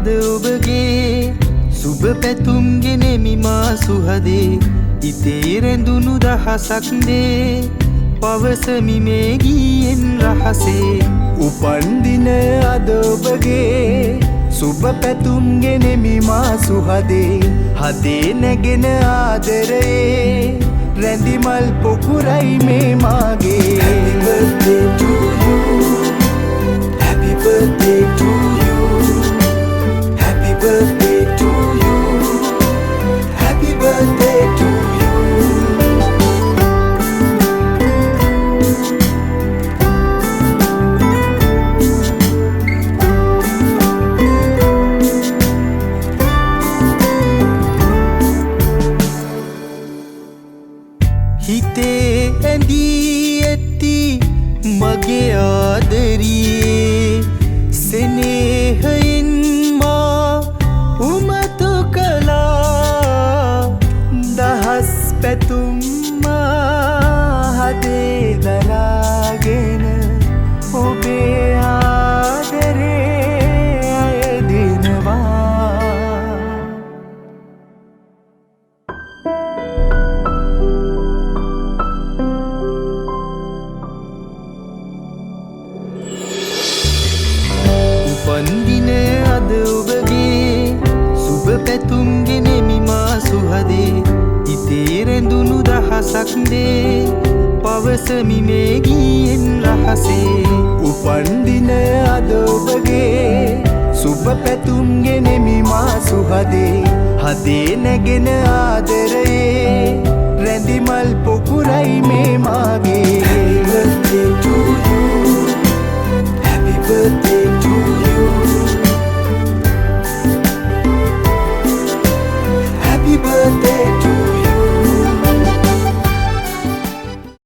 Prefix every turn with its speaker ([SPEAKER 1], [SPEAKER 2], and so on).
[SPEAKER 1] අද ඔබගේ සුබ පැතුම් ගෙනෙමි මා සුහදේ ඉතේ රැඳුණු දහසක් දේ පවසමි මේ ගීයෙන් රහසේ
[SPEAKER 2] උපන්දින අද ඔබගේ සුබ පැතුම් ගෙනෙමි මා සුහදේ හදේ නැගෙන ආදරයේ රැඳි මල් පොකුරයි මේ මාගේ
[SPEAKER 1] Happy birthday to you Happy birthday to you Happy birthday to you Happy birthday to you හිතේ ඇඳී ඇති මගේ ආදරියේ සෙනෙහයෙන් මා උමතු කළා දහස් පැතුම් මා හදේ දරාගෙන ඔබේ ආදරේ අයදිනවා උපන්දින අද ඔබගේ සුබ පැතුම් ගෙනෙමි මා සුහදේ ඉතේ රැඳුණු දහසක් දේ පවසමි මේ ගීයෙන් රහසේ
[SPEAKER 2] උපන්දින අද ඔබගේ සුබ පැතුම් ගෙනෙමි මා සුහදේ හදේ නැගෙන ආදරයේ රැඳි මල් පොකුරයි මේ මාගේ
[SPEAKER 1] Happy birthday to you